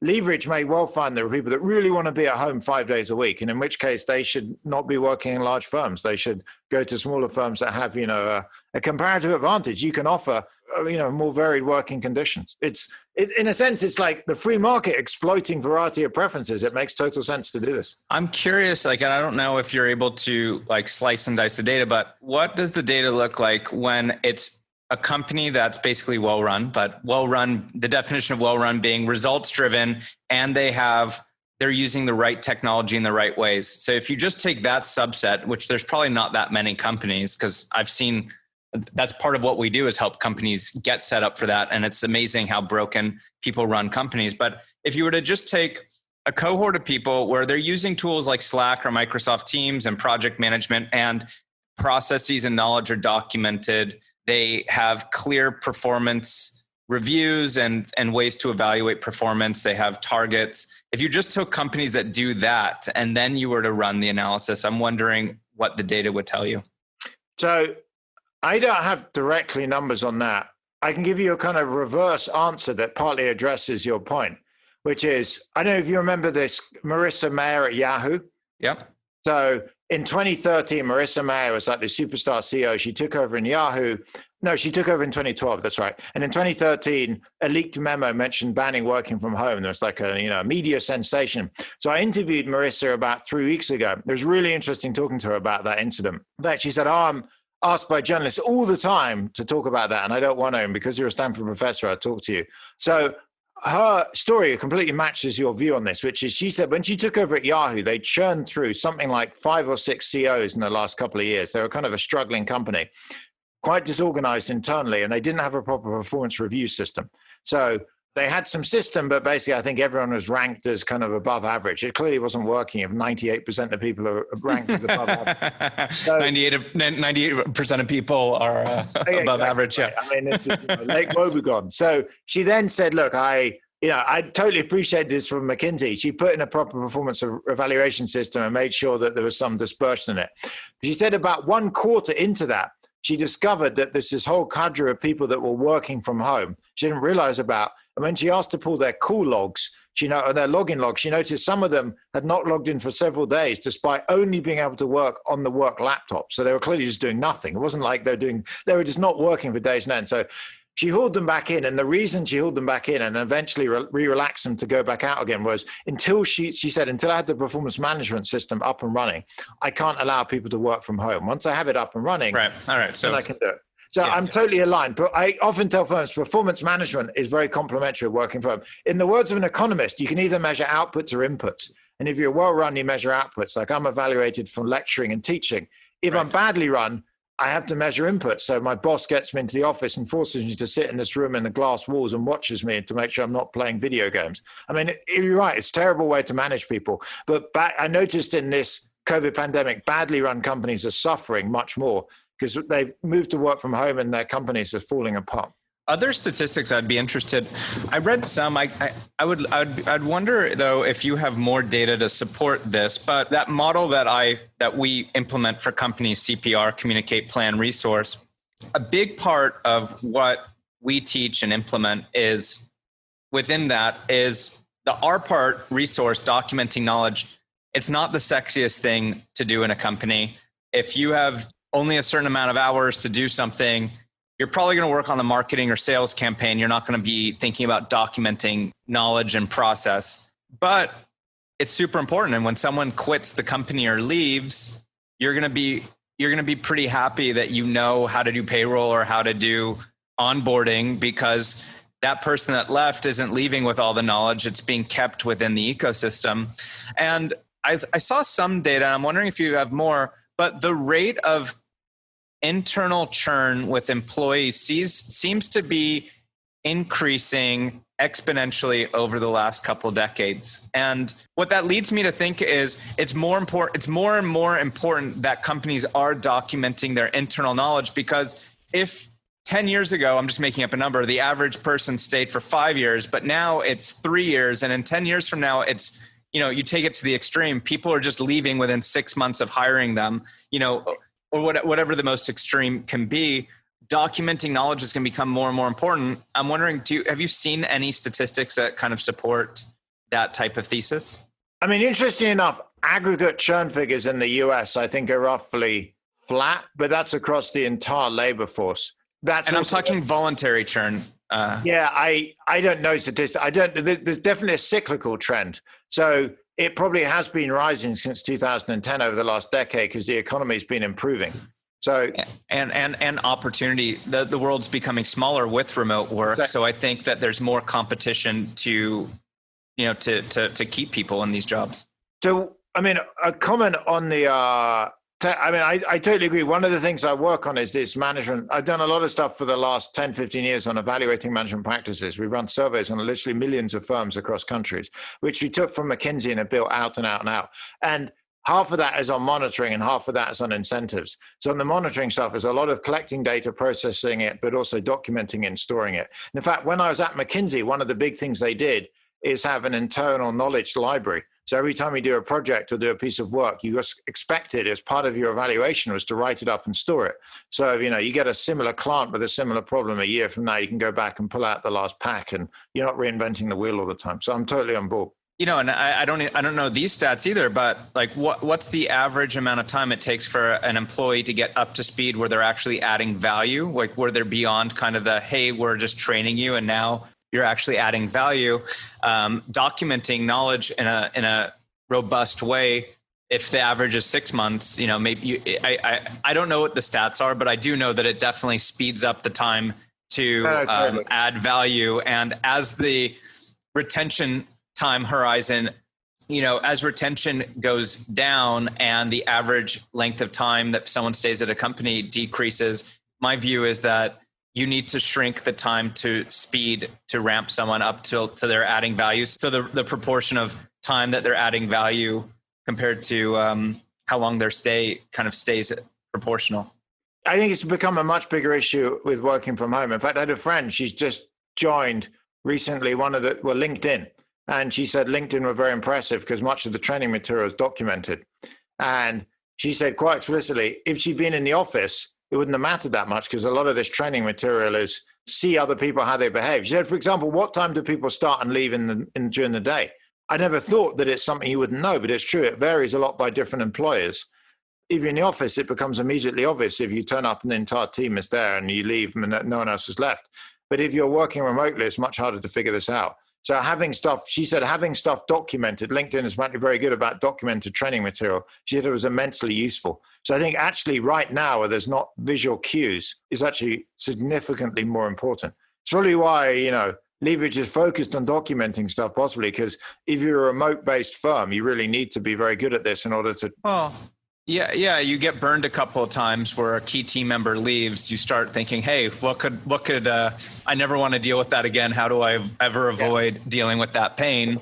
C: leverage may well find there are people that really want to be at home 5 days a week. And in which case they should not be working in large firms. They should go to smaller firms that have, a comparative advantage. You can offer, more varied working conditions. In a sense, it's like the free market exploiting variety of preferences. It makes total sense to do this.
B: I'm curious, and I don't know if you're able to slice and dice the data, but what does the data look like when it's a company that's basically well-run, but well-run, the definition of well-run being results-driven, and they're using the right technology in the right ways. So if you just take that subset, which there's probably not that many companies, because I've seen that's part of what we do is help companies get set up for that. And it's amazing how broken people run companies. But if you were to just take a cohort of people where they're using tools like Slack or Microsoft Teams and project management, and processes and knowledge are documented, they have clear performance reviews and ways to evaluate performance. They have targets. If you just took companies that do that and then you were to run the analysis, I'm wondering what the data would tell you.
C: So I don't have directly numbers on that. I can give you a kind of reverse answer that partly addresses your point, which is, I don't know if you remember this, Marissa Mayer at Yahoo.
B: Yep.
C: So in 2013, Marissa Mayer was like the superstar CEO. She took over in Yahoo. No, she took over in 2012. That's right. And in 2013, a leaked memo mentioned banning working from home. There was like a media sensation. So I interviewed Marissa about 3 weeks ago. It was really interesting talking to her about that incident. In fact, she said, I'm asked by journalists all the time to talk about that, and I don't want to. And because you're a Stanford professor, I'll talk to you. So her story completely matches your view on this, which is she said when she took over at Yahoo, they churned through something like 5 or 6 CEOs in the last couple of years. They were kind of a struggling company, quite disorganized internally, and they didn't have a proper performance review system. So they had some system, but basically I think everyone was ranked as kind of above average. It clearly wasn't working if 98% of people are ranked as above average. So,
B: 98% of people are above average. Yeah.
C: Right. I mean, this is Lake Wobegon. So she then said, look, I totally appreciate this from McKinsey. She put in a proper performance evaluation system and made sure that there was some dispersion in it. She said about 1 quarter into that, she discovered that there's this whole cadre of people that were working from home she didn't realize about. And when she asked to pull their call logs, or their login logs, she noticed some of them had not logged in for several days, despite only being able to work on the work laptop. So they were clearly just doing nothing. It wasn't like they were just not working for days on end. So she hauled them back in. And the reason she hauled them back in and eventually relaxed them to go back out again was until she said, until I had the performance management system up and running, I can't allow people to work from home. Once I have it up and running,
B: right. All right. So
C: then I can do it. So I'm totally aligned. But I often tell firms performance management is very complementary of working from home. In the words of an economist, you can either measure outputs or inputs. And if you're well run, you measure outputs. Like I'm evaluated from lecturing and teaching. If I'm badly run, I have to measure inputs. So my boss gets me into the office and forces me to sit in this room in the glass walls and watches me to make sure I'm not playing video games. I mean, you're right. It's a terrible way to manage people. But I noticed in this COVID pandemic, badly run companies are suffering much more because they've moved to work from home and their companies are falling apart.
B: Other statistics I'd be interested. I read some. I'd wonder though if you have more data to support this. But that model that we implement for companies, CPR, communicate, plan, resource. A big part of what we teach and implement is within that is the R part, resource, documenting knowledge. It's not the sexiest thing to do in a company. If you have only a certain amount of hours to do something, you're probably going to work on the marketing or sales campaign. You're not going to be thinking about documenting knowledge and process, but it's super important. And when someone quits the company or leaves, you're going to be pretty happy that you know how to do payroll or how to do onboarding, because that person that left isn't leaving with all the knowledge. It's being kept within the ecosystem. And I saw some data, and I'm wondering if you have more, but the rate of internal churn with employees seems to be increasing exponentially over the last couple decades. And what that leads me to think is it's more and more important that companies are documenting their internal knowledge, because if 10 years ago, I'm just making up a number, the average person stayed for 5 years, but now it's 3 years. And in 10 years from now, it's, you take it to the extreme. People are just leaving within 6 months of hiring them, or whatever the most extreme can be. documenting knowledge is going to become more and more important. I'm wondering, have you seen any statistics that kind of support that type of thesis?
C: I mean, interesting enough, aggregate churn figures in the US, I think, are roughly flat, but that's across the entire labor force.
B: And I'm talking voluntary churn.
C: Yeah, I don't know statistics. There's definitely a cyclical trend. So it probably has been rising since 2010 over the last decade because the economy's been improving. So
B: and opportunity, the world's becoming smaller with remote work. Exactly. So I think that there's more competition to keep people in these jobs.
C: So, I mean, a comment on the, I totally agree. One of the things I work on is this management. I've done a lot of stuff for the last 10, 15 years on evaluating management practices. We run surveys on literally millions of firms across countries, which we took from Mckinsey and have built out and out and out. And half of that is on monitoring and half of that is on incentives. So on the monitoring stuff, there's a lot of collecting data, processing it, but also documenting and storing it. In fact, when I was at McKinsey, one of the big things they did is have an internal knowledge library. So every time you do a project or do a piece of work, you just expect it as part of your evaluation was to write it up and store it. So, you get a similar client with a similar problem a year from now, you can go back and pull out the last pack and you're not reinventing the wheel all the time. So I'm totally on board.
B: And I don't know these stats either, but like what's the average amount of time it takes for an employee to get up to speed where they're actually adding value, like where they're beyond kind of the, hey, we're just training you and now you're actually adding value, documenting knowledge in a robust way. If the average is 6 months, maybe I don't know what the stats are, but I do know that it definitely speeds up the time to add value. And as the retention time horizon, as retention goes down and the average length of time that someone stays at a company decreases, my view is that you need to shrink the time to speed to ramp someone up to their adding value. So the proportion of time that they're adding value compared to how long their stay kind of stays proportional.
C: I think it's become a much bigger issue with working from home. In fact, I had a friend, she's just joined recently LinkedIn. And she said LinkedIn were very impressive because much of the training material is documented. And she said quite explicitly, if she'd been in the office, it wouldn't have mattered that much because a lot of this training material is see other people, how they behave. She said, for example, what time do people start and leave during the day? I never thought that it's something you wouldn't know, but it's true. It varies a lot by different employers. If you're in the office, it becomes immediately obvious if you turn up and the entire team is there and you leave and no one else has left. But if you're working remotely, it's much harder to figure this out. So having stuff documented, LinkedIn is very good about documented training material. She said it was immensely useful. So I think actually right now where there's not visual cues is actually significantly more important. It's probably why, Leverage is focused on documenting stuff possibly because if you're a remote-based firm, you really need to be very good at this in order to...
B: Well, yeah, you get burned a couple of times where a key team member leaves. You start thinking, hey, what could I never want to deal with that again. How do I ever avoid dealing with that pain?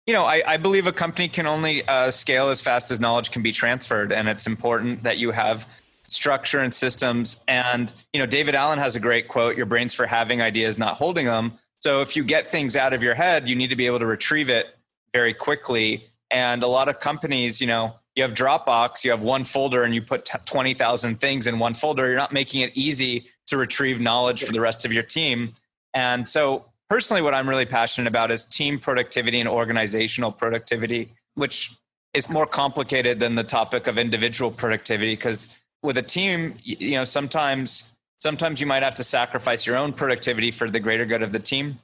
B: I believe a company can only scale as fast as knowledge can be transferred. And it's important that you have structure and systems. And, David Allen has a great quote, your brain's for having ideas, not holding them. So if you get things out of your head, you need to be able to retrieve it very quickly. And a lot of companies, you have Dropbox, you have one folder and you put 20,000 things in one folder. You're not making it easy to retrieve knowledge for the rest of your team. And so personally, what I'm really passionate about is team productivity and organizational productivity, which is more complicated than the topic of individual productivity. Because with a team, sometimes you might have to sacrifice your own productivity for the greater good of the team.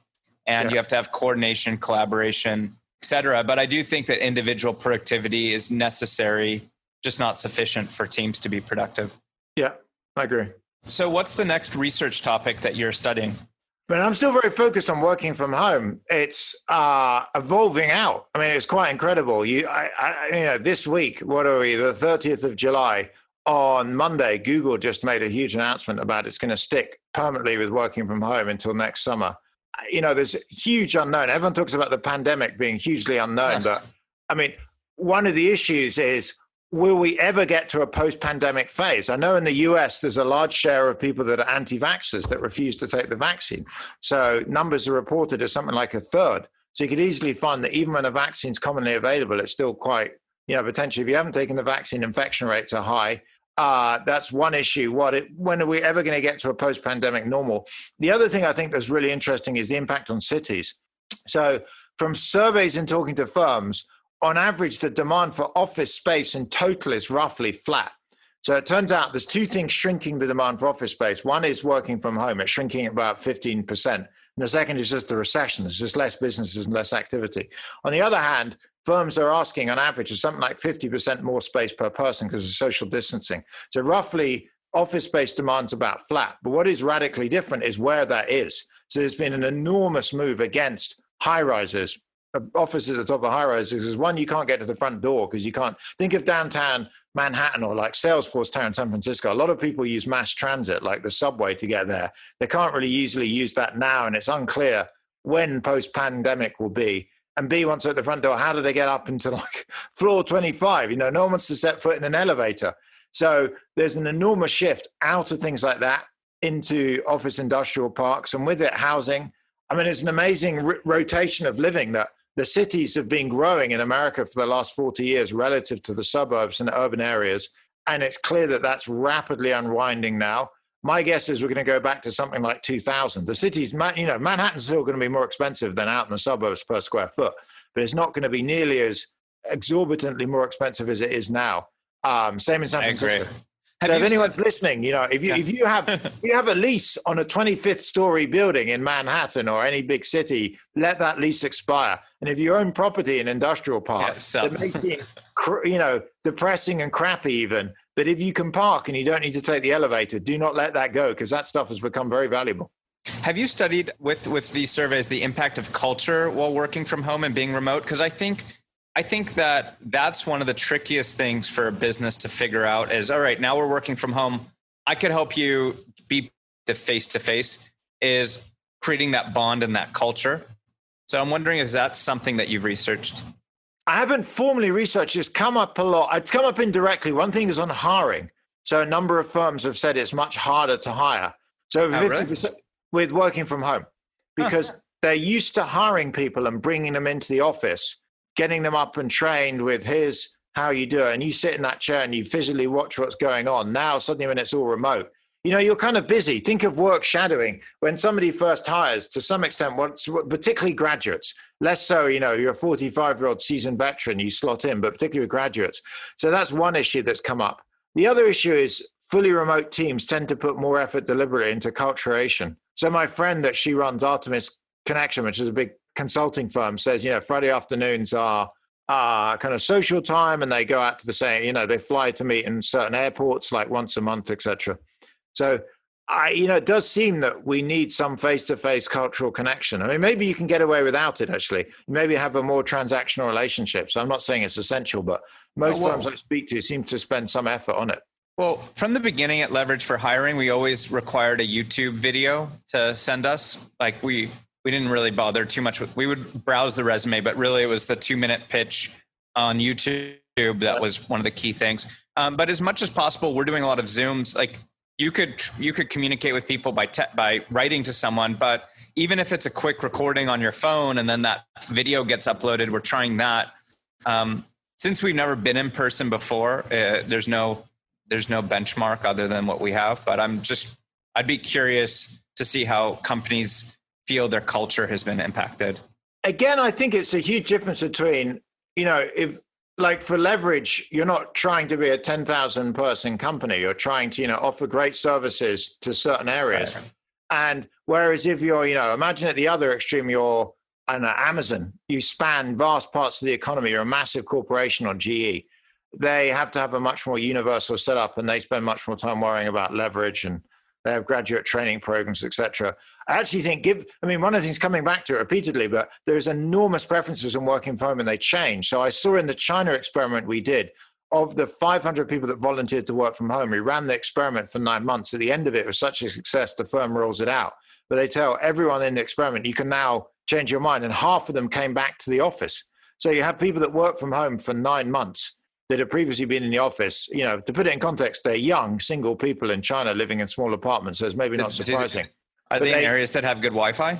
B: And you have to have coordination, collaboration, et cetera. But I do think that individual productivity is necessary, just not sufficient for teams to be productive.
C: Yeah, I agree.
B: So what's the next research topic that you're studying?
C: But I'm still very focused on working from home. It's evolving out. I mean, it's quite incredible. This week, what are we, the 30th of July, on Monday, Google just made a huge announcement about it's going to stick permanently with working from home until next summer. There's a huge unknown. Everyone talks about the pandemic being hugely unknown, but I mean, one of the issues is, will we ever get to a post-pandemic phase? I know in the US, there's a large share of people that are anti-vaxxers that refuse to take the vaccine. So numbers are reported as something like a third. So you could easily find that even when a vaccine is commonly available, it's still quite, potentially if you haven't taken the vaccine, infection rates are high. That's one issue. When are we ever going to get to a post-pandemic normal? The other thing I think that's really interesting is the impact on cities. So from surveys and talking to firms, on average, the demand for office space in total is roughly flat. So it turns out there's two things shrinking the demand for office space. One is working from home. It's shrinking at about 15%. And the second is just the recession. There's just less businesses and less activity. On the other hand, firms are asking on average for something like 50% more space per person because of social distancing. So roughly office space demand's about flat. But what is radically different is where that is. So there's been an enormous move against high rises, offices at the top of high rises. Because one, you can't get to the front door because you can't. Think of downtown Manhattan or like Salesforce Town in San Francisco. A lot of people use mass transit like the subway to get there. They can't really easily use that now. And it's unclear when post-pandemic will be. And B, once at the front door, how do they get up into like floor 25? No one wants to set foot in an elevator. So there's an enormous shift out of things like that into office industrial parks. And with it, housing. I mean, it's an amazing rotation of living that the cities have been growing in America for the last 40 years relative to the suburbs and urban areas. And it's clear that that's rapidly unwinding now. My guess is we're going to go back to something like 2000. The cities, Manhattan's still going to be more expensive than out in the suburbs per square foot, but it's not going to be nearly as exorbitantly more expensive as it is now. Same in San Francisco. So if anyone's listening, if you have a lease on a 25th story building in Manhattan or any big city, let that lease expire. And if you own property in industrial parks, it may seem, depressing and crappy even. But if you can park and you don't need to take the elevator, do not let that go because that stuff has become very valuable.
B: Have you studied with these surveys the impact of culture while working from home and being remote? Because I think that's one of the trickiest things for a business to figure out is, all right, now we're working from home. I could help you be the face-to-face is creating that bond and that culture. So I'm wondering, is that something that you've researched?
C: I haven't formally researched. It's come up a lot. It's come up indirectly. One thing is on hiring. So a number of firms have said it's much harder to hire. So over 50% really? With working from home because they're used to hiring people and bringing them into the office, getting them up and trained with here's how you do it. And you sit in that chair and you physically watch what's going on. Now, suddenly when it's all remote, you're kind of busy. Think of work shadowing. When somebody first hires, to some extent, particularly graduates, less so, you're a 45-year-old seasoned veteran, you slot in, but particularly with graduates. So that's one issue that's come up. The other issue is fully remote teams tend to put more effort deliberately into culturation. So my friend that she runs, Artemis Connection, which is a big consulting firm, says, Friday afternoons are kind of social time and they go out to the same, they fly to meet in certain airports like once a month, etc. So, it does seem that we need some face-to-face cultural connection. I mean, maybe you can get away without it, actually. Maybe have a more transactional relationship. So I'm not saying it's essential, but most firms I speak to seem to spend some effort on it.
B: Well, from the beginning at Leverage for Hiring, we always required a YouTube video to send us. Like we didn't really bother too much. We would browse the resume, but really it was the 2-minute pitch on YouTube. That was one of the key things. But as much as possible, we're doing a lot of Zooms. Like you could communicate with people by writing to someone, but even if it's a quick recording on your phone and then that video gets uploaded, we're trying that. Since we've never been in person before, there's no benchmark other than what we have. But I'd be curious to see how companies feel their culture has been impacted.
C: Again, I think it's a huge difference between, if like for Leverage, you're not trying to be a 10,000 person company. You're trying to, offer great services to certain areas. Right. And whereas if you're, imagine at the other extreme, you're Amazon, you span vast parts of the economy. You're a massive corporation or GE. They have to have a much more universal setup and they spend much more time worrying about leverage and they have graduate training programs, et cetera. I actually think one of the things coming back to it repeatedly, but there's enormous preferences in working from home and they change. So I saw in the China experiment we did, of the 500 people that volunteered to work from home, we ran the experiment for 9 months. At the end of it, it was such a success, the firm rolls it out. But they tell everyone in the experiment, you can now change your mind. And half of them came back to the office. So you have people that work from home for 9 months that have previously been in the office. To put it in context, they're young, single people in China living in small apartments. So it's maybe not surprising.
B: Are they in areas that have good Wi-Fi?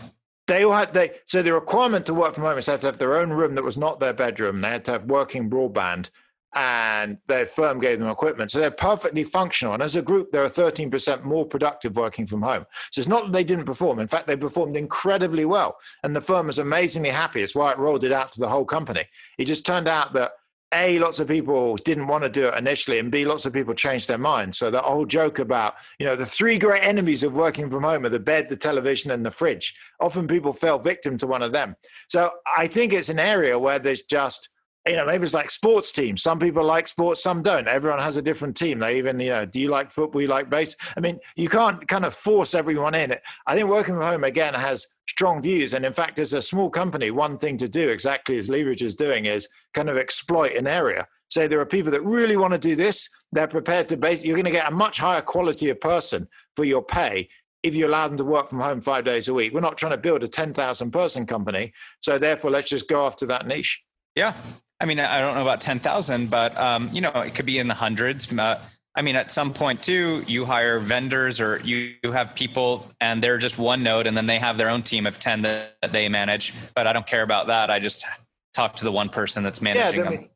C: So the requirement to work from home is they had to have their own room that was not their bedroom. They had to have working broadband. and their firm gave them equipment. So they're perfectly functional. And as a group, they're 13% more productive working from home. So it's not that they didn't perform. In fact, they performed incredibly well. And the firm was amazingly happy. It's why it rolled it out to the whole company. It just turned out that A, lots of people didn't want to do it initially, and B, lots of people changed their minds. So that whole joke about, the three great enemies of working from home are the bed, the television, and the fridge. Often people fell victim to one of them. So I think it's an area where there's just, maybe it's like sports teams. Some people like sports, some don't. Everyone has a different team. They even, do you like football? You like base? I mean, you can't kind of force everyone in. I think working from home, again, has strong views. And in fact, as a small company, one thing to do, exactly as Leverage is doing, is kind of exploit an area. Say there are people that really want to do this. They're prepared to you're going to get a much higher quality of person for your pay if you allow them to work from home 5 days a week. We're not trying to build a 10,000 person company. So therefore, let's just go after that niche.
B: Yeah. I mean, I don't know about 10,000, but, it could be in the hundreds. At some point too, you hire vendors or you have people and they're just one node and then they have their own team of 10 that they manage. But I don't care about that. I just talk to the one person that's managing them.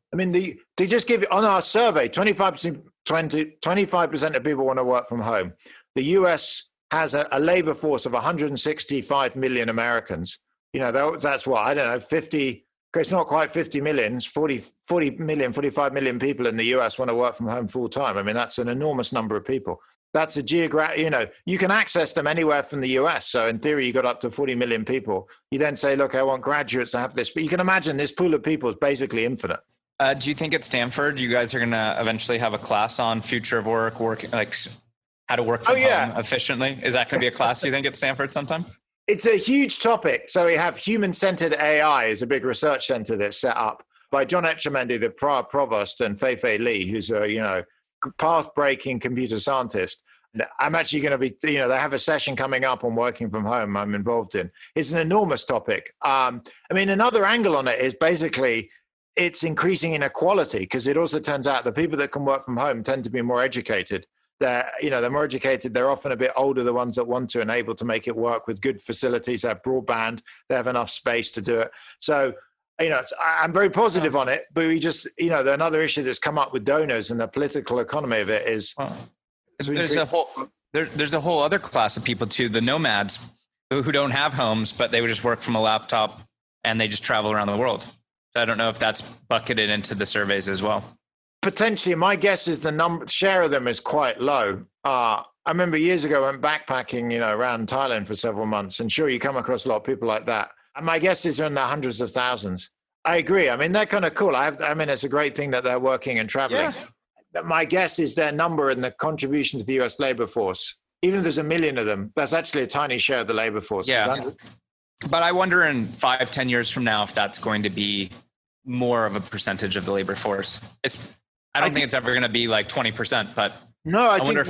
C: They just give on our survey, 25% of people want to work from home. The US has a labor force of 165 million Americans. That's what, I don't know, 50. It's not quite 50 million, 40 million, 45 million people in the US want to work from home full time. I mean, that's an enormous number of people. That's a you can access them anywhere from the US. So in theory, you got up to 40 million people. You then say, look, I want graduates to have this. But you can imagine this pool of people is basically infinite.
B: Do you think at Stanford, you guys are going to eventually have a class on future of work, like how to work from home efficiently? Is that going to be a class, you think, at Stanford sometime?
C: It's a huge topic. So we have human-centered AI is a big research center that's set up by John Etchemendy, the prior provost, and Fei-Fei Li, who's a, path-breaking computer scientist. And I'm actually going to be, they have a session coming up on working from home I'm involved in. It's an enormous topic. Another angle on it is basically it's increasing inequality because it also turns out the people that can work from home tend to be more educated. They're more educated. They're often a bit older, the ones that want to and able to make it work with good facilities. They have broadband. They have enough space to do it. So, I'm very positive on it. But we just, another issue that's come up with donors and the political economy of it is.
B: There's a whole other class of people too, the nomads who don't have homes, but they would just work from a laptop and they just travel around the world. So I don't know if that's bucketed into the surveys as well.
C: Potentially, my guess is the share of them is quite low. I remember years ago I went backpacking, around Thailand for several months, and sure, you come across a lot of people like that. And my guess is they're in the hundreds of thousands. I agree. I mean, they're kind of cool. It's a great thing that they're working and traveling. Yeah. My guess is their number and the contribution to the US labor force, even if there's a million of them, that's actually a tiny share of the labor force.
B: Yeah. But I wonder in 5-10 years from now if that's going to be more of a percentage of the labor force. I don't think it's ever going to be like 20%, but
C: no, I think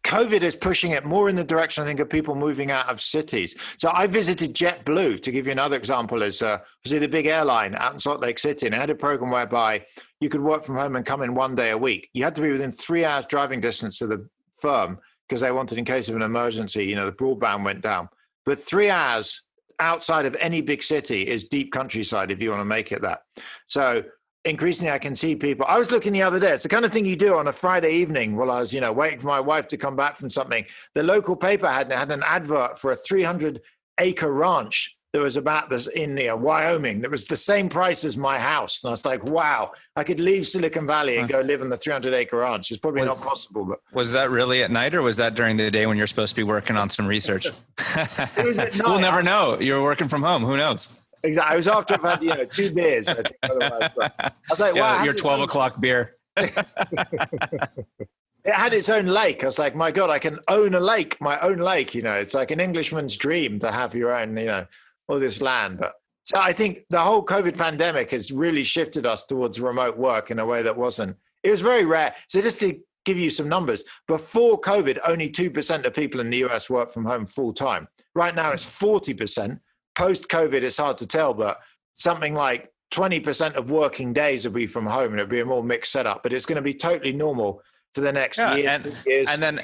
C: COVID is pushing it more in the direction, I think, of people moving out of cities. So I visited JetBlue, to give you another example, as the big airline out in Salt Lake City, and it had a program whereby you could work from home and come in 1 day a week. You had to be within 3 hours driving distance of the firm because they wanted, in case of an emergency, the broadband went down. But 3 hours outside of any big city is deep countryside if you want to make it that. So increasingly, I can see people. I was looking the other day. It's the kind of thing you do on a Friday evening while I was, waiting for my wife to come back from something. The local paper had an advert for a 300-acre ranch that was about this in Wyoming. That was the same price as my house. And I was like, wow, I could leave Silicon Valley and go live on the 300-acre ranch. It's probably not possible. But
B: was that really at night, or was that during the day when you're supposed to be working on some research?
C: It was at night.
B: We'll never know. You were working from home. Who knows?
C: Exactly. I was after I've had 2 beers. I think, otherwise, but I was like, wow.
B: Your 12 o'clock beer.
C: It had its own lake. I was like, my God, I can own a lake, my own lake. It's like an Englishman's dream to have your own, all this land. But so I think the whole COVID pandemic has really shifted us towards remote work in a way that wasn't. It was very rare. So just to give you some numbers, before COVID, only 2% of people in the US work from home full time. Right now, it's 40%. Post-COVID, it's hard to tell, but something like 20% of working days will be from home, and it'll be a more mixed setup. But it's going to be totally normal for the next years.
B: And then,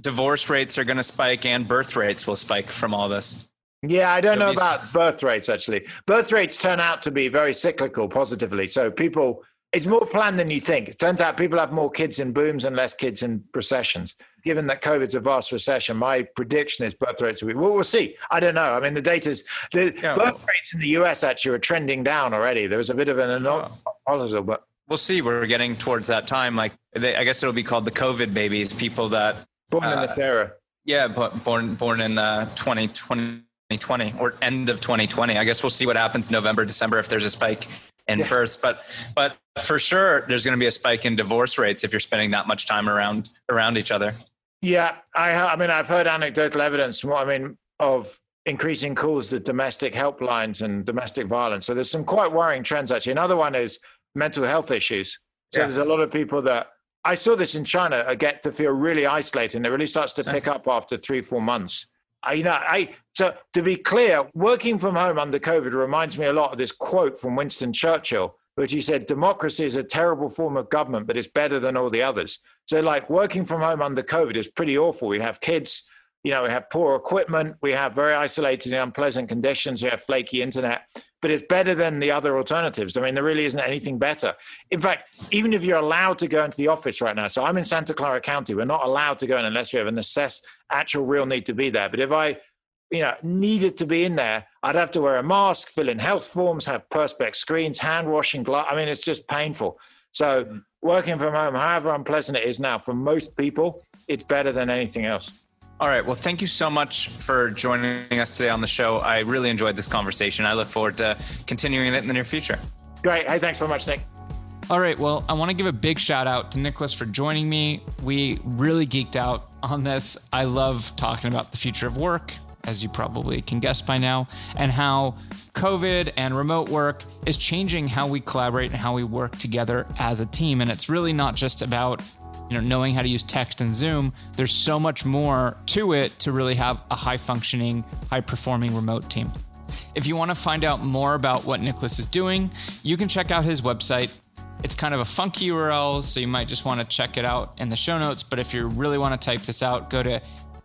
B: divorce rates are going to spike, and birth rates will spike from all this.
C: Yeah, I don't know about birth rates, actually. Birth rates turn out to be very cyclical positively. So people It's more planned than you think. It turns out people have more kids in booms and less kids in recessions. Given that COVID's a vast recession, my prediction is birth rates will be, well, we'll see. I don't know. I mean, birth rates in the US actually are trending down already. There was a bit of an anomaly, but
B: we'll see. We're getting towards that time. Like, I guess it'll be called the COVID babies, people that
C: born in this era.
B: Yeah, born in 2020 or end of 2020. I guess we'll see what happens November, December if there's a spike in births. But for sure, there's going to be a spike in divorce rates if you're spending that much time around each other. Yeah,
C: I mean, I've heard anecdotal evidence of increasing calls to domestic helplines and domestic violence. So there's some quite worrying trends, actually. Another one is mental health issues. So there's a lot of people that, I saw this in China, get to feel really isolated, and it really starts to pick up after 3-4 months. So to be clear, working from home under COVID reminds me a lot of this quote from Winston Churchill, which he said, democracy is a terrible form of government, but it's better than all the others. So like working from home under COVID is pretty awful. We have kids, we have poor equipment, we have very isolated and unpleasant conditions, we have flaky internet, but it's better than the other alternatives. I mean, there really isn't anything better. In fact, even if you're allowed to go into the office right now, so I'm in Santa Clara County, we're not allowed to go in unless we have an actual real need to be there. But if I needed to be in there, I'd have to wear a mask, fill in health forms, have perspex screens, hand washing, gloves. I mean, it's just painful. So working from home, however unpleasant it is now, for most people, it's better than anything else.
B: All right. Well, thank you so much for joining us today on the show. I really enjoyed this conversation. I look forward to continuing it in the near future.
C: Great. Hey, thanks very much, Nick.
B: All right. Well, I want to give a big shout out to Nicholas for joining me. We really geeked out on this. I love talking about the future of work, as you probably can guess by now, and how COVID and remote work is changing how we collaborate and how we work together as a team. And it's really not just about knowing how to use text and Zoom. There's so much more to it to really have a high-functioning, high-performing remote team. If you want to find out more about what Nicholas is doing, you can check out his website. It's kind of a funky URL, so you might just want to check it out in the show notes. But if you really want to type this out, go to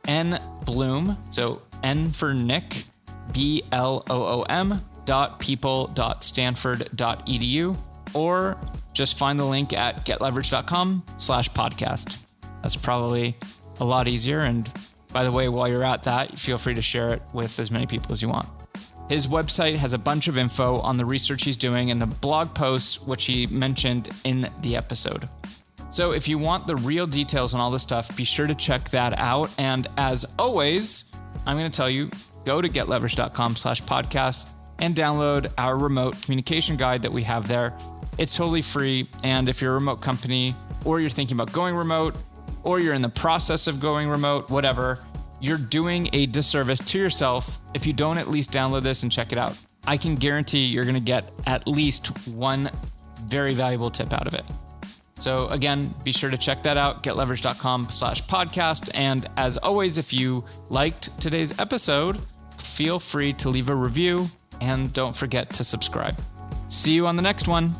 B: nbloom, so N for Nick, BLOOM.people.stanford.edu, or just find the link at getleverage.com/podcast. That's probably a lot easier. And by the way, while you're at that, feel free to share it with as many people as you want. His website has a bunch of info on the research he's doing and the blog posts, which he mentioned in the episode. So if you want the real details on all this stuff, be sure to check that out. And as always, I'm going to tell you, go to getleverage.com/podcast and download our remote communication guide that we have there. It's totally free. And if you're a remote company, or you're thinking about going remote, or you're in the process of going remote, whatever, you're doing a disservice to yourself if you don't at least download this and check it out. I can guarantee you're going to get at least one very valuable tip out of it. So again, be sure to check that out, getleverage.com/podcast. And as always, if you liked today's episode, feel free to leave a review and don't forget to subscribe. See you on the next one.